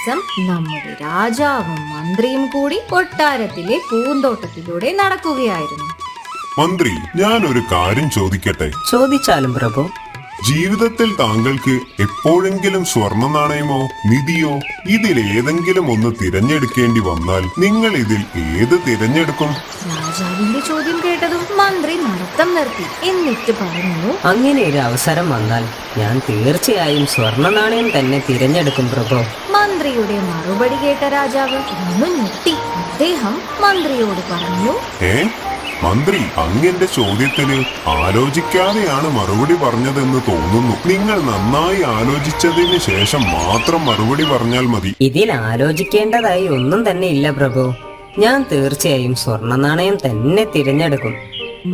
ദിവസം നമ്മുടെ രാജാവും മന്ത്രിയും കൂടി കൊട്ടാരത്തിലെ പൂന്തോട്ടത്തിലൂടെ നടക്കുകയായിരുന്നു. മന്ത്രി, ഞാൻ ഒരു കാര്യം ചോദിക്കട്ടെ? ചോദിച്ചാലും പ്രഭു. ജീവിതത്തിൽ താങ്കൾക്ക് എപ്പോഴെങ്കിലും സ്വർണ്ണ നാണയമോ നിധിയോ ഇതിലേതെങ്കിലും ഒന്ന് തിരഞ്ഞെടുക്കേണ്ടി വന്നാൽ നിങ്ങൾ ഇതിൽ ഏത് തിരഞ്ഞെടുക്കും? രാജാവിന്റെ ചോദ്യം കേട്ടതും മന്ത്രി നടത്തം നിർത്തി. എന്നിട്ട് പറഞ്ഞു, അങ്ങനെ ഒരു അവസരം വന്നാൽ ഞാൻ തീർച്ചയായും സ്വർണ്ണ നാണയം തന്നെ തിരഞ്ഞെടുക്കും പ്രഭു. മന്ത്രിയുടെ മറുപടി കേട്ട രാജാവ് ഒന്ന് ഞെട്ടി. അദ്ദേഹം മന്ത്രിയോട് പറഞ്ഞു, മന്ത്രി, അങ്ങന്റെ ചോദ്യത്തിന് ആലോചിക്കാതെയാണ് മറുപടി പറഞ്ഞതെന്ന് തോന്നുന്നു. നിങ്ങൾ നന്നായി ആലോചിച്ചതിന് ശേഷം മാത്രം മറുപടി പറഞ്ഞാൽ മതി. ഇതിൽ ആലോചിക്കേണ്ടതായി ഒന്നും തന്നെ ഇല്ല പ്രഭു. ഞാൻ തീർച്ചയായും സ്വർണ്ണ നാണയം തന്നെ തിരഞ്ഞെടുക്കും.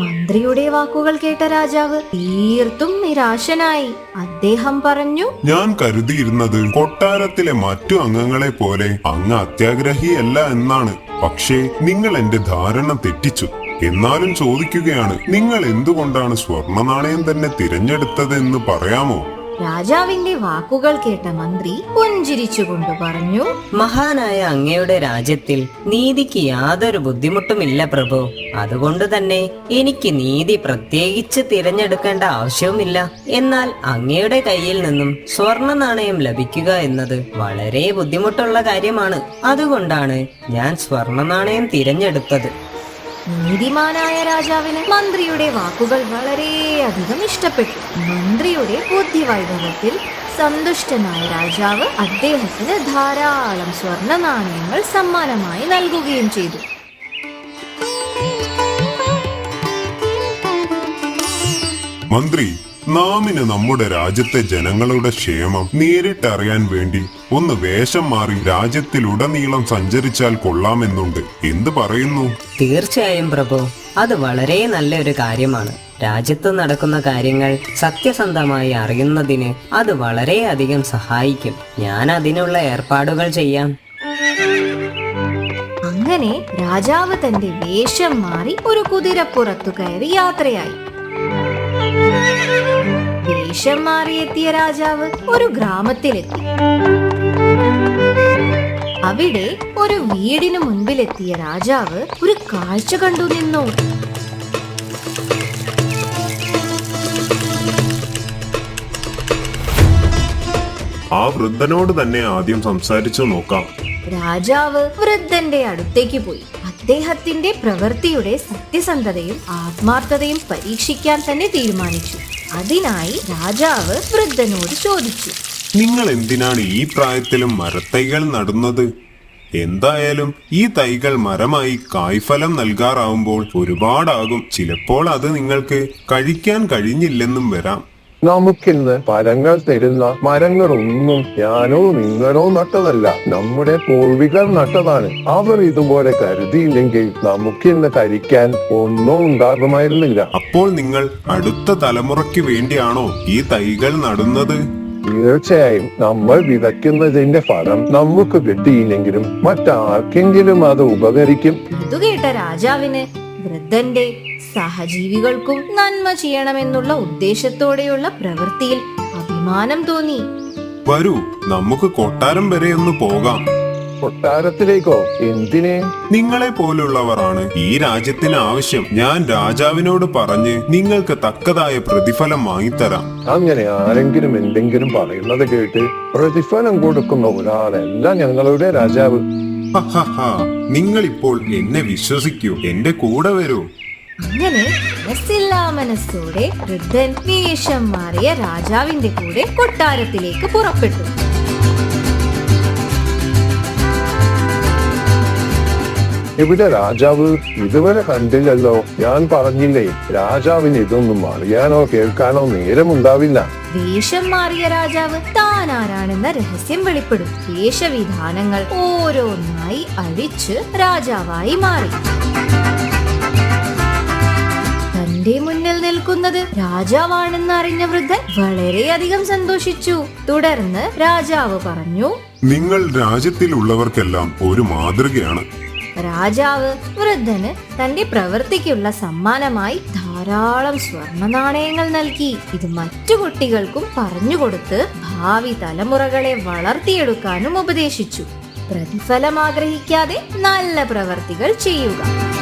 മന്ത്രിയുടെ വാക്കുകൾ കേട്ട രാജാവ് തീർത്തും നിരാശനായി. അദ്ദേഹം പറഞ്ഞു, ഞാൻ കരുതിയിരുന്നത് കൊട്ടാരത്തിലെ മറ്റു അംഗങ്ങളെ പോലെ അങ്ങ് അത്യാഗ്രഹിയല്ല എന്നാണ്. പക്ഷേ നിങ്ങൾ എന്റെ ധാരണ തെറ്റിച്ചു. എന്നാലും ചോദിക്കുകയാണ്, നിങ്ങൾ എന്തുകൊണ്ടാണ് സ്വർണ്ണ നാണയം തന്നെ തിരഞ്ഞെടുത്തതെന്ന് പറയാമോ? രാജാവിന്റെ വാക്കുകൾ കേട്ട മന്ത്രി പുഞ്ചിരിച്ചുകൊണ്ട് പറഞ്ഞു, മഹാനായ അങ്ങയുടെ രാജ്യത്തിൽ നീതിക്ക് യാതൊരു ബുദ്ധിമുട്ടുമില്ല പ്രഭു. അതുകൊണ്ട് തന്നെ എനിക്ക് നീതി പ്രത്യേകിച്ച് തിരഞ്ഞെടുക്കേണ്ട ആവശ്യവുമില്ല. എന്നാൽ അങ്ങയുടെ കയ്യിൽ നിന്നും സ്വർണ്ണ നാണയം ലഭിക്കുക എന്നത് വളരെ ബുദ്ധിമുട്ടുള്ള കാര്യമാണ്. അതുകൊണ്ടാണ് ഞാൻ സ്വർണ്ണ നാണയം തിരഞ്ഞെടുത്തത്. നീതിമാനായ രാജാവിന് മന്ത്രിയുടെ വാക്കുകൾ വളരെയധികം ഇഷ്ടപ്പെട്ടു. മന്ത്രിയുടെ ബുദ്ധിവൈഭവത്തിൽ സന്തുഷ്ടനായ രാജാവ് അദ്ദേഹത്തിന് ധാരാളം സ്വർണ്ണ നാണയങ്ങൾ സമ്മാനമായി നൽകുകയും ചെയ്തു. മന്ത്രി, നാമിന് നമ്മുടെ രാജ്യത്തെ ജനങ്ങളുടെ ക്ഷേമം നേരിട്ടറിയാൻ വേണ്ടി ഒന്ന് വേഷം മാറി രാജ്യത്തിലുടനീളം സഞ്ചരിച്ചാൽ കൊള്ളാമെന്നുണ്ട്. എന്ത് പറയുന്നു? തീർച്ചയായും പ്രഭു, അത് വളരെ നല്ലൊരു കാര്യമാണ്. രാജ്യത്ത് നടക്കുന്ന കാര്യങ്ങൾ സത്യസന്ധമായി അറിയുന്നതിന് അത് വളരെയധികം സഹായിക്കും. ഞാൻ അതിനുള്ള ഏർപ്പാടുകൾ ചെയ്യാം. അങ്ങനെ രാജാവ് തന്റെ വേഷം മാറി ഒരു കുതിരപ്പുറത്തു കയറി യാത്രയായി. വേഷം മാറിയെത്തിയ രാജാവ് ഒരു ഗ്രാമത്തിലെത്തി. അവിടെ ഒരു വീടിനു മുൻപിലെത്തിയ രാജാവ് ഒരു കാഴ്ച കണ്ടു നിന്നു. ആ വൃദ്ധനോട് തന്നെ ആദ്യം സംസാരിച്ചു നോക്കാം. രാജാവ് വൃദ്ധന്റെ അടുത്തേക്ക് പോയി. അദ്ദേഹത്തിന്റെ പ്രവൃത്തിയുടെ സത്യസന്ധതയും ആത്മാർത്ഥതയും പരീക്ഷിക്കാൻ തന്നെ തീരുമാനിച്ചു. അതിനായി രാജാവ് വൃദ്ധനോട് ചോദിച്ചു, നിങ്ങൾ എന്തിനാണ് ഈ പ്രായത്തിലും മരത്തൈകൾ നടുന്നത്? എന്തായാലും ഈ തൈകൾ മരമായി കായ്ഫലം നൽകാറാവുമ്പോൾ ഒരുപാടാകും. ചിലപ്പോൾ അത് നിങ്ങൾക്ക് കഴിക്കാൻ കഴിഞ്ഞില്ലെന്നും വരാം. നമുക്കിന്ന് ഫലങ്ങൾ തരുന്ന മരങ്ങളൊന്നും ഞാനോ നിങ്ങളോ നട്ടതല്ല, നമ്മുടെ പൂർവികർ നട്ടതാണ്. അവർ ഇതുപോലെ കരുതിയില്ലെങ്കിൽ നമുക്കിന്ന് കഴിക്കാൻ ഒന്നും ഉണ്ടാകുമായിരുന്നില്ല. അപ്പോൾ നിങ്ങൾ അടുത്ത തലമുറയ്ക്ക് വേണ്ടിയാണോ ഈ തൈകൾ നടുന്നത്? തീർച്ചയായും നമ്മൾ വിതയ്ക്കുന്നതിന്റെ ഫലം നമുക്ക് കിട്ടിയില്ലെങ്കിലും മറ്റാർക്കെങ്കിലും അത് ഉപകരിക്കും. ഇതു കേട്ട രാജാവിന് വൃദ്ധന്റെ സഹജീവികൾക്കും നന്മ ചെയ്യണമെന്നുള്ള ഉദ്ദേശത്തോടെയുള്ള പ്രവൃത്തിയിൽ അഭിമാനം തോന്നി. വരൂ, നമുക്ക് കൊട്ടാരം വരെ ഒന്ന് പോകാം. കൊട്ടാരത്തിലേക്കോ? എന്തിനെ? നിങ്ങളെ പോലുള്ളവരാണ് ഈ രാജ്യത്തിന് ആവശ്യം. ഞാൻ രാജാവിനോട് പറഞ്ഞ് നിങ്ങൾക്ക് തക്കതായ പ്രതിഫലം വാങ്ങിത്തരാം. അങ്ങനെ ആരെങ്കിലും എന്തെങ്കിലും പറയുന്നത് കേട്ട് പ്രതിഫലം കൊടുക്കുന്ന ഒരാളല്ല ഞങ്ങളുടെ രാജാവ്. നിങ്ങൾ ഇപ്പോൾ എന്നെ വിശ്വസിക്കൂ, എന്റെ കൂടെ വരൂ. അങ്ങനെ മനസ്സില്ലാ മനസ്സോടെ വൃദ്ധൻ വേഷം മാറിയ രാജാവിന്റെ കൂടെ കൊട്ടാരത്തിലേക്ക് പുറപ്പെട്ടു. ഇവിടെ രാജാവ് ഇതുവരെ കണ്ടില്ലല്ലോ. ഞാൻ പറഞ്ഞില്ലേ, രാജാവിന് ഇതൊന്നും അറിയാനോ കേൾക്കാനോ നേരമുണ്ടാവില്ല. വേഷം മാറിയ രാജാവ് താൻ ആരാണെന്ന രഹസ്യം വെളിപ്പെടും. വേഷവിധാനങ്ങൾ ഓരോന്നായി അഴിച്ച് രാജാവായി മാറി. തന്റെ മുന്നിൽ നിൽക്കുന്നത് രാജാവാണെന്ന് അറിഞ്ഞ വൃദ്ധൻ വളരെയധികം സന്തോഷിച്ചു. തുടർന്ന് രാജാവ് പറഞ്ഞു, നിങ്ങൾ രാജ്യത്തിലുള്ളവർക്കെല്ലാം ഒരു മാതൃകയാണ്. രാജാവ് വൃദ്ധന് തന്റെ പ്രവൃത്തിക്കുള്ള സമ്മാനമായി ധാരാളം സ്വർണ്ണ നാണയങ്ങൾ നൽകി. ഇത് മറ്റു കുട്ടികൾക്കും പറഞ്ഞുകൊടുത്ത് ഭാവി തലമുറകളെ വളർത്തിയെടുക്കാനും ഉപദേശിച്ചു. പ്രതിഫലം ആഗ്രഹിക്കാതെ നല്ല പ്രവർത്തികൾ ചെയ്യുക.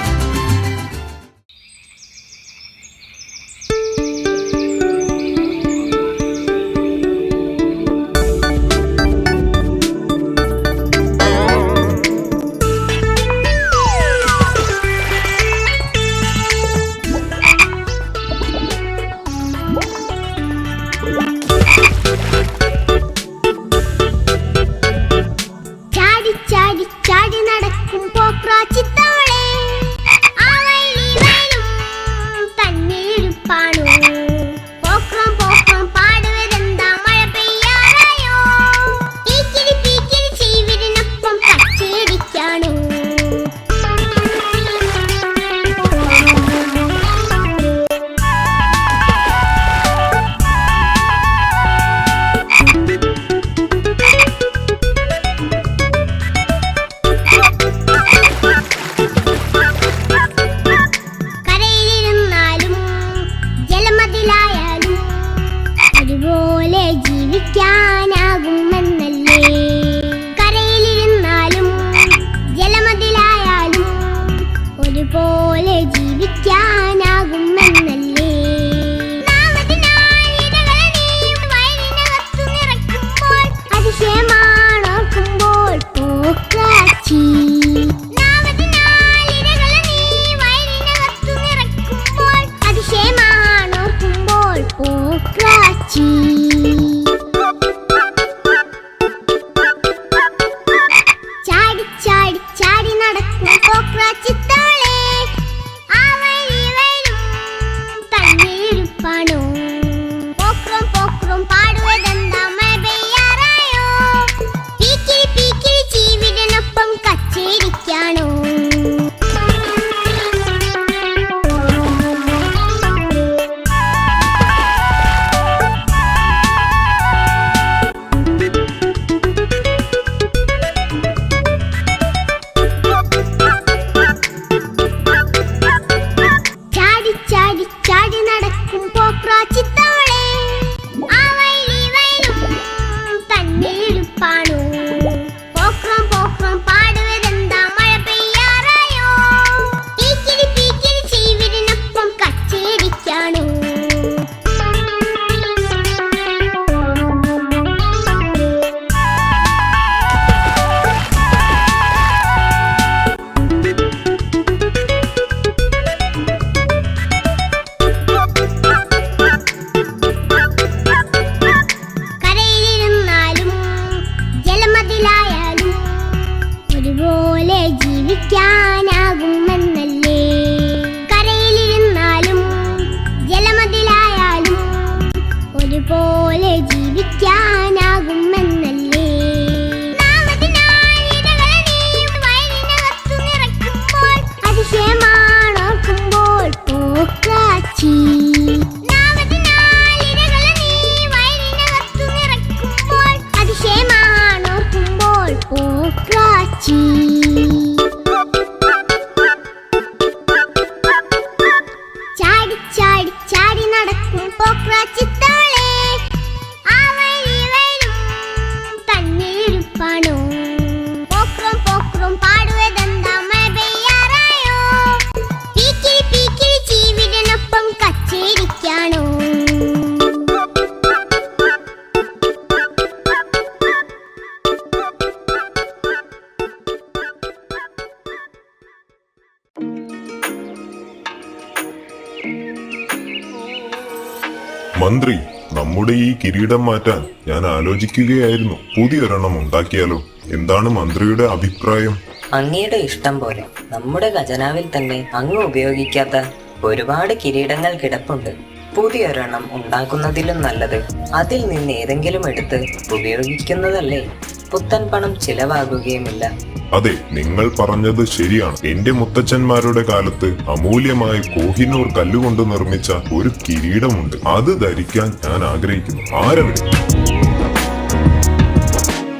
മന്ത്രി, നമ്മുടെ ഈ കിരീടം മാറ്റാൻ ഞാൻ ആലോചിക്കുകയായിരുന്നു. പുതിയൊരെണ്ണം ഉണ്ടാക്കിയാലോ? എന്താണ് മന്ത്രിയുടെ അഭിപ്രായം? അങ്ങയുടെ ഇഷ്ടം പോലെ. നമ്മുടെ ഖജനാവിൽ തന്നെ അങ്ങ് ഉപയോഗിക്കാത്ത ഒരുപാട് കിരീടങ്ങൾ കിടപ്പുണ്ട്. പുതിയൊരെണ്ണം ഉണ്ടാക്കുന്നതിലും നല്ലത് അതിൽ നിന്ന് ഏതെങ്കിലും എടുത്ത് ഉപയോഗിക്കുന്നതല്ലേ? പുത്തൻ പണം ചിലവാകുകയുമില്ല. അതെ, നിങ്ങൾ പറഞ്ഞത് ശരിയാണ്. എന്റെ മുത്തച്ഛന്മാരുടെ കാലത്ത് അമൂല്യമായ കോഹിനൂർ കല്ലുകൊണ്ട് നിർമ്മിച്ച ഒരു കിരീടമുണ്ട്. അത് ധരിക്കാൻ ഞാൻ ആഗ്രഹിക്കുന്നു. ആരവിടെ?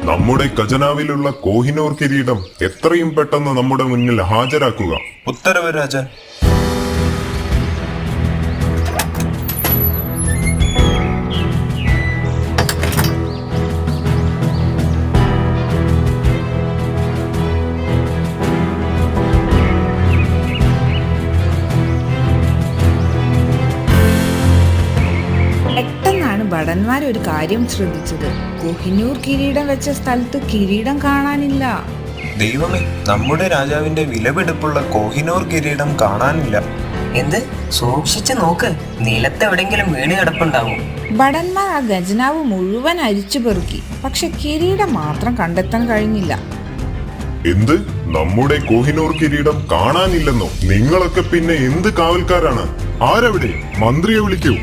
നമ്മുടെ ഖജനാവിലുള്ള കോഹിനൂർ കിരീടം എത്രയും പെട്ടെന്ന് നമ്മുടെ മുന്നിൽ ഹാജരാക്കുക. ഉത്തരവ് രാജൻ. പെട്ടെന്നാണ് ഭടന്മാർ ഒരു കാര്യം ശ്രദ്ധിച്ചത്. കോഹിനൂർ കിരീടം വെച്ച സ്ഥലത്ത് കിരീടം കാണാനില്ല. ദൈവമേ, നമ്മുടെ രാജാവിന്റെ വിലപിടിപ്പുള്ള കോഹിനൂർ കിരീടം കാണാനില്ല. എന്ത്? സൂക്ഷിച്ചു നോക്ക്, നിലത്തെവിടെങ്കിലും വീണ് കിടപ്പുണ്ടാവും. ഭടന്മാർ ആ ഖജനാവ് മുഴുവൻ അരിച്ചു പെറുക്കി, പക്ഷെ കിരീടം മാത്രം കണ്ടെത്താൻ കഴിഞ്ഞില്ല. എന്ത്? നമ്മുടെ കോഹിനൂർ കിരീടം കാണാനില്ലെന്നോ? നിങ്ങളൊക്കെ പിന്നെ എന്ത് കാവൽക്കാരാണ്? ആരവിടെ? മന്ത്രിയെ വിളിക്കൂ.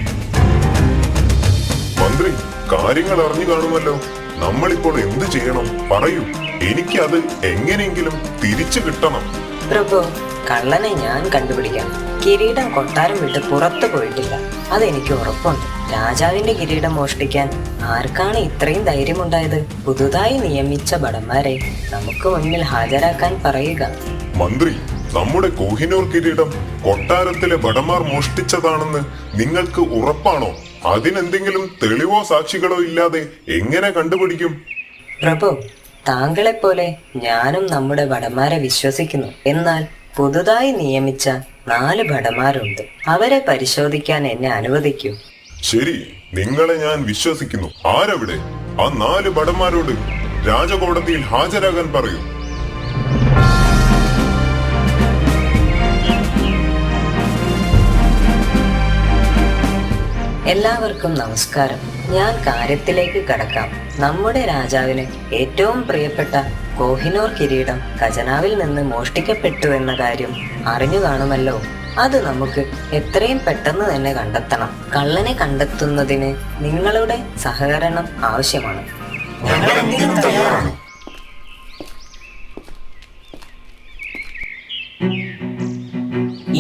മന്ത്രി, കാര്യങ്ങൾ അറിഞ്ഞു കാണുമല്ലോ. നമ്മളിപ്പോൾ എന്ത് ചെയ്യണം? പറയൂ. എനിക്ക് അത് എങ്ങനെയെങ്കിലും തിരിച്ചു കിട്ടണം. പ്രഭു, കള്ളനെ ഞാൻ കണ്ടുപിടിക്കാം. കിരീടം കൊട്ടാരം വിട്ട് പുറത്തു പോയിട്ടില്ല, അതെനിക്ക് ഉറപ്പുണ്ട്. രാജാവിന്റെ കിരീടം മോഷ്ടിക്കാൻ ആർക്കാണ് ഇത്രയും ധൈര്യമുണ്ടായത്? പുതുതായി നിയമിച്ച ഭടന്മാരെ നമുക്ക് മുന്നിൽ ഹാജരാക്കാൻ പറയുക. മന്ത്രി, നമ്മുടെ കോഹിനൂർ കിരീടം കൊട്ടാരത്തിലെ ഭടന്മാർ മോഷ്ടിച്ചതാണെന്ന് നിങ്ങൾക്ക് ഉറപ്പാണോ? അതിനെന്തെങ്കിലും തെളിവോ സാക്ഷികളോ ഇല്ലാതെ എങ്ങനെ കണ്ടുപിടിക്കും? പ്രഭു, താങ്കളെപ്പോലെ ഞാനും നമ്മുടെ ഭടന്മാരെ വിശ്വസിക്കുന്നു. എന്നാൽ പുതുതായി നിയമിച്ച 4 ഭടന്മാരുണ്ട്. അവരെ പരിശോധിക്കാൻ എന്നെ അനുവദിക്കൂ. ശരി, നിങ്ങളെ ഞാൻ വിശ്വസിക്കുന്നു. ആരവിടെ? ആ 4 ഭടന്മാരോട് രാജകോടതിയിൽ ഹാജരാകാൻ പറയൂ. എല്ലാവർക്കും നമസ്കാരം. ഞാൻ കാര്യത്തിലേക്ക് കടക്കാം. നമ്മുടെ രാജാവിന് ഏറ്റവും പ്രിയപ്പെട്ട കോഹിനൂർ കിരീടം ഖജനാവിൽ നിന്ന് മോഷ്ടിക്കപ്പെട്ടു എന്ന കാര്യം അറിഞ്ഞു കാണുമല്ലോ. അത് നമുക്ക് എത്രയും പെട്ടെന്ന് തന്നെ കണ്ടെത്തണം. കള്ളനെ കണ്ടെത്തുന്നതിന് നിങ്ങളുടെ സഹകരണം ആവശ്യമാണ്.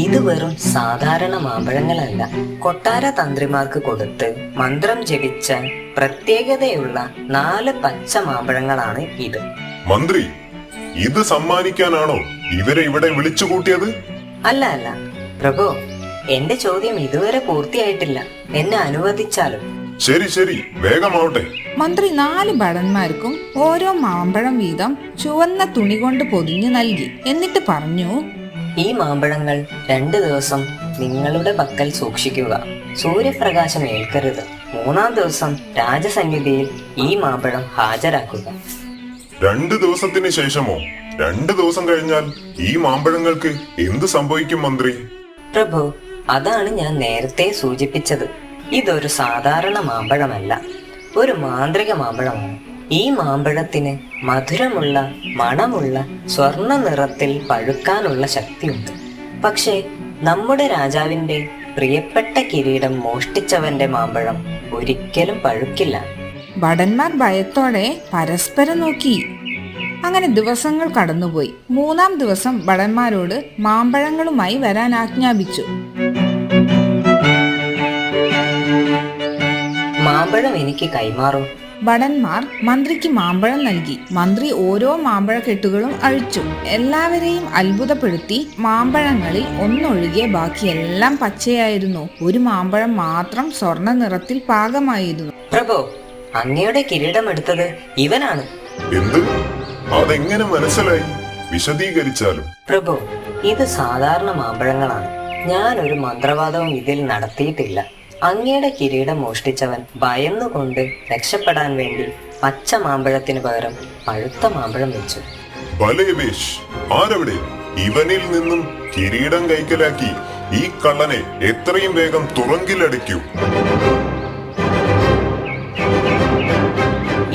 ഇത് വെറും സാധാരണ മാമ്പഴങ്ങളല്ല. കൊട്ടാര തന്ത്രിമാർക്ക് കൊടുത്ത് മന്ത്രം ജപിച്ച പ്രത്യേകതയുള്ള 4 പച്ച മാമ്പഴങ്ങളാണ് ഇത്. മന്ത്രി, ഇത് സമ്മാനിക്കാനാണോ ഇവരെ ഇവിടെ വിളിച്ചു കൂട്ടിയത്? അല്ല അല്ല പ്രഭു, എന്റെ ചോദ്യം ഇതുവരെ പൂർത്തിയായിട്ടില്ല. എന്നെ അനുവദിച്ചാലും. ശരി ശരി, വേഗമാവട്ടെ. മന്ത്രി 4 ഭടന്മാർക്കും ഓരോ മാമ്പഴം വീതം ചുവന്ന തുണി കൊണ്ട് പൊതിഞ്ഞു നൽകി. എന്നിട്ട് പറഞ്ഞു, ഈ മാമ്പഴങ്ങൾ 2 ദിവസം നിങ്ങളുടെ പക്കൽ സൂക്ഷിക്കുക. സൂര്യപ്രകാശം ഏൽക്കരുത്. 3-ാം ദിവസം രാജസന്നിധിയിൽ ഈ മാമ്പഴം ഹാജരാക്കുക. 2 ദിവസത്തിന് ശേഷമോ? 2 ദിവസം കഴിഞ്ഞാൽ ഈ മാമ്പഴങ്ങൾക്ക് എന്ത് സംഭവിക്കും മന്ത്രി? പ്രഭു, അതാണ് ഞാൻ നേരത്തെ സൂചിപ്പിച്ചത്. ഇതൊരു സാധാരണ മാമ്പഴമല്ല, ഒരു മാന്ത്രിക മാമ്പഴമാണ്. ഈ മാമ്പഴത്തിന് മധുരമുള്ള, മണമുള്ള, സ്വർണ്ണ നിറത്തിൽ പഴുക്കാനുള്ള ശക്തിയുണ്ട്. പക്ഷേ നമ്മുടെ രാജാവിന്റെ പ്രിയപ്പെട്ട കിരീടം മോഷ്ടിച്ചവന്റെ മാമ്പഴം ഒരിക്കലും പഴുക്കില്ല. ഭടന്മാർ ഭയത്തോടെ പരസ്പരം നോക്കി. അങ്ങനെ ദിവസങ്ങൾ കടന്നുപോയി. 3-ാം ദിവസം ഭടന്മാരോട് മാമ്പഴങ്ങളുമായി വരാൻ ആജ്ഞാപിച്ചു. മാമ്പഴം എനിക്ക് കൈമാറൂ. ഭടന്മാർ മന്ത്രിക്ക് മാമ്പഴം നൽകി. മന്ത്രി ഓരോ മാമ്പഴക്കെട്ടുകളും അഴിച്ചു. എല്ലാവരെയും അത്ഭുതപ്പെടുത്തി. മാമ്പഴങ്ങളിൽ ഒന്നൊഴികെ ബാക്കിയെല്ലാം പച്ചയായിരുന്നു. ഒരു മാമ്പഴം മാത്രം സ്വർണ്ണ നിറത്തിൽ പാകമായിരുന്നു. പ്രഭു, അങ്ങയുടെ കിരീടം എടുത്തത് ഇവനാണ്. എന്ത്? അതെങ്ങനെ മനസ്സിലായി? വിശദീകരിച്ചാലും. പ്രഭു, ഇത് സാധാരണ മാമ്പഴങ്ങളാണ്. ഞാൻ ഒരു മന്ത്രവാദവും ഇതിൽ നടത്തിയിട്ടില്ല. അങ്ങയുടെ കിരീടം മോഷ്ടിച്ചവൻ ഭയന്നുകൊണ്ട് രക്ഷപ്പെടാൻ വേണ്ടി പച്ച മാമ്പഴത്തിന് പകരം പഴുത്ത മാമ്പഴം വെച്ചു. ബലേവേഷ്, ആരവിടെ? ഇവനിൽ നിന്നും കിരീടം കൈക്കലാക്കി ഈ കള്ളനെ എത്രയും വേഗം തുറങ്കിലടയ്ക്കൂ.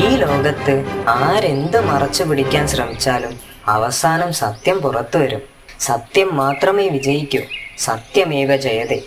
ഈ ലോകത്ത് ആരെന്ത് മറച്ചു പിടിക്കാൻ ശ്രമിച്ചാലും അവസാനം സത്യം പുറത്തു വരും. സത്യം മാത്രമേ വിജയിക്കൂ. സത്യമേവ ജയതേ.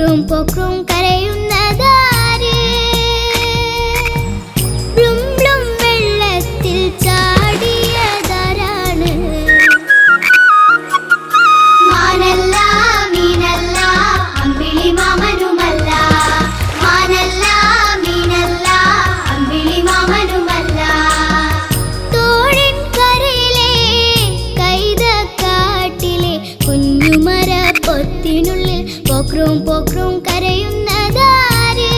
പൊക്രും പൊക്രും കരയുന്നതാര്? ബ്ലും ബ്ലും വെള്ളത്തിൽ ചാടിയതാരാണ്? മാനല്ല മീനല്ല അമ്പിളി മാമനുമല്ല, മാനല്ല മീനല്ല അമ്പിളി മാമനുമല്ല. തോടിൻ കരയിലെ കൈതക്കാട്ടിലെ കുഞ്ഞുമര പൊത്തിനുള്ളിൽ പൊക്രും പൊക്രും കരയുന്നതാര്?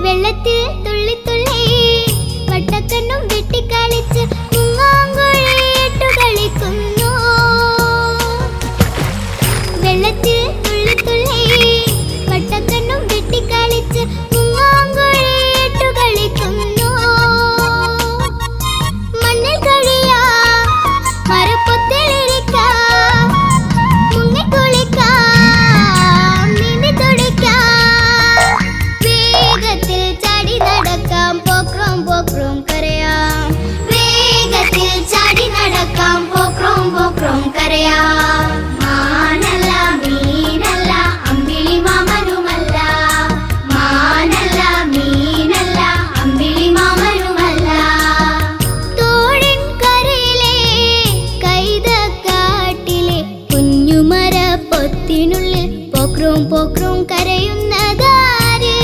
വെള്ളത്തിൽ തുള്ളി തുള്ളി വട്ടക്കണ്ണും വെട്ടിക്കളിച്ച് മുങ്ങാങ്കുഴിയിട്ടു കളിക്കുന്നു. വെള്ളത്തിൽ തുള്ളി തുള്ളി വട്ടക്കണ്ണും വെട്ടിക്കളിച്ച് മുങ്ങാങ്കുഴിയിട്ടു കളിക്കുന്നു. മണ്ണിൽ കഴിയാ മരപ്പൊത്തിലിരിക്കാം, മുങ്ങിക്കുളിക്കാം, നീന്തി തുടിക്കാം, വേഗത്തിൽ ചാടി നടക്കാം, പൊക്രം പൊക്രം കരയാം. വേഗത്തിൽ ചാടി നടക്കാം, പൊക്രം പൊക്രം കരയാം. മാനല്ല മീനല്ല അമ്പിളി മാമനുമല്ല, മാനല്ല മീനല്ല അമ്പിളി മാമനുമല്ല. തോടിൻ കരയിലെ കൈതക്കാട്ടിലെ കുഞ്ഞുമര പൊത്തിനുള്ളിൽ പൊക്രും പൊക്രും കരയുന്നതാര്?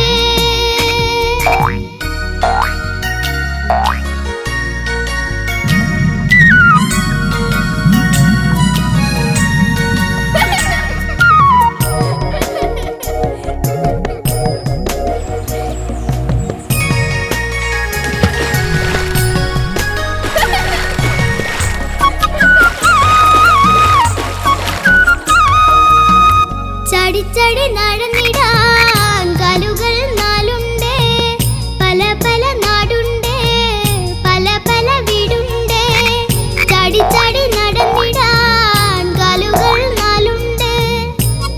ചാടിച്ചാടി നടന്നിടാൻ കാലുകൾ നാലുണ്ട്, പല പല നാടുണ്ട്, പല പല വീടുണ്ട്. ചാടിച്ചാടി നടന്നിടാൻ കാലുകൾ നാലുണ്ട്,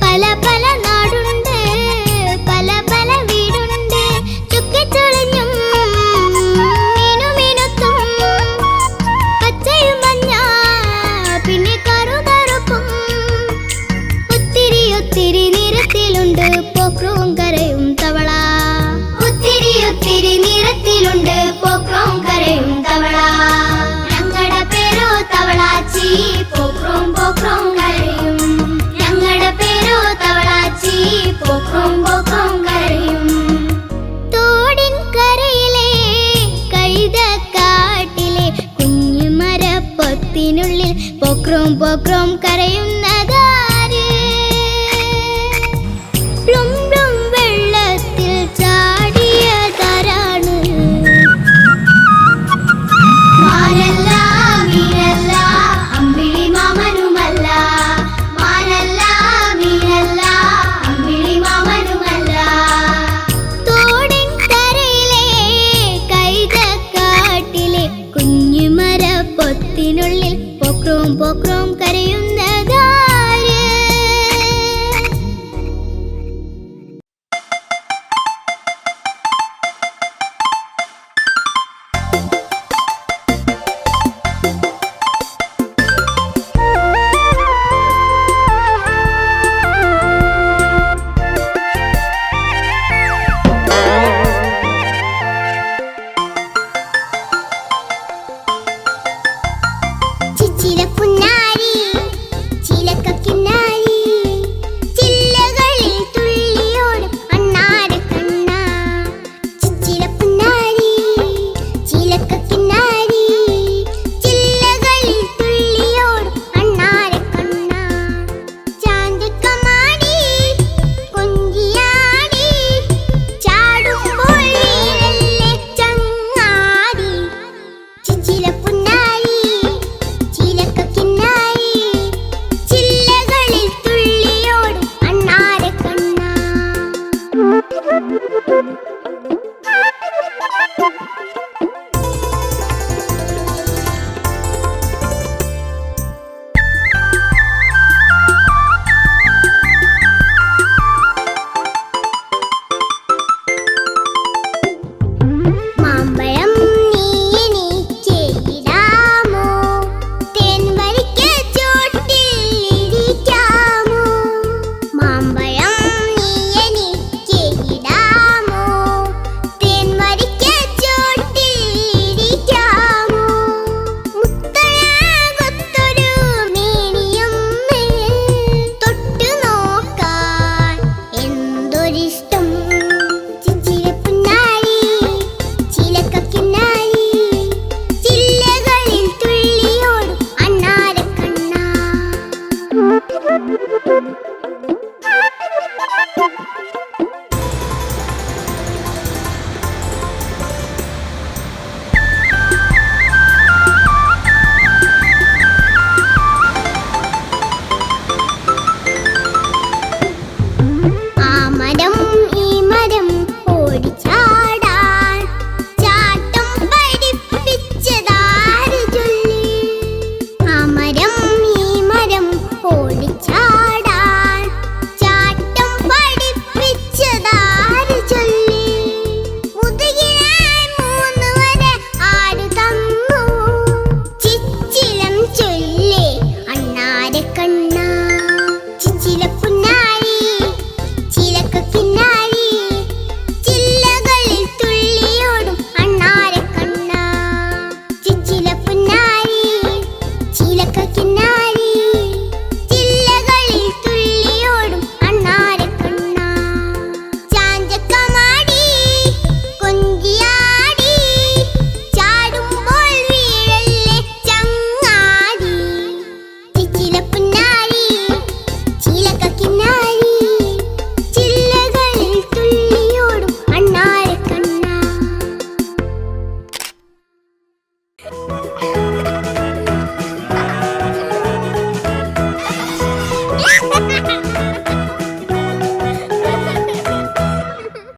പല പല നാടുണ്ട്, പല പല വീടുണ്ട്. ചുക്കിച്ചുളിഞ്ഞും മീനുമിനുത്തും, പച്ചയും മഞ്ഞ പിന്നെ കറുകറുപ്പും. ഒത്തിരി ഒത്തിരി നിറത്തിലുണ്ട് പൊക്രവും കരയും തവള, ഒത്തിരി ഒത്തിരി നിറത്തിലുണ്ട് പൊക്രവും കരയും തവള. ഞങ്ങളുടെ പേരോ തവളാച്ചി, പൊക്രം പൊക്രം കരയും. ഞങ്ങളുടെ പേരോ തവളാച്ചി, പൊക്രം പൊക്രം കരയും. തോടിൻ കരയിലെ കൈതക്കാട്ടിലെ കുഞ്ഞുമര പൊത്തിനുള്ളിൽ പൊക്രം പൊക്രം കരയുന്നതാര്? ബ്ലും ബ്ലും വെള്ളത്തിൽ ചാടിയതാരാണ്? മാനല്ല മീനല്ല അമ്പിളി മാമനുമല്ല, മാനല്ല മീനല്ല അമ്പിളി മാമനുമല്ല. തോടിൻ കരയിലെ കൈതക്കാട്ടിലെ കുഞ്ഞുമര പൊത്തിനുള്ളിൽ പൊക്രം പൊക്രം കരയുന്നതാര്? ചിച്ചിലക്കുഞ്ഞാരി ചിലക്കക്കിന്നാരി ചില്ലകളിൽ തുള്ളിയോടും അണ്ണാരക്കണ്ണ. ചിച്ചിലക്കുഞ്ഞാരി ചിലക്കക്കിന്നാരി ചില്ലകളിൽ തുള്ളിയോടും അണ്ണാരക്കണ്ണ. ചാന്തിക്കമാടി കൊഞ്ചിയാടി ചാടുമ്പോൾ വീഴല്ലേ ചങ്ങാടി. ചിച്ചിലക്കുഞ്ഞാരി ചിലക്കക്കിന്നാരി ചില്ലകളിൽ തുള്ളിയോടും അണ്ണാരക്കണ്ണ.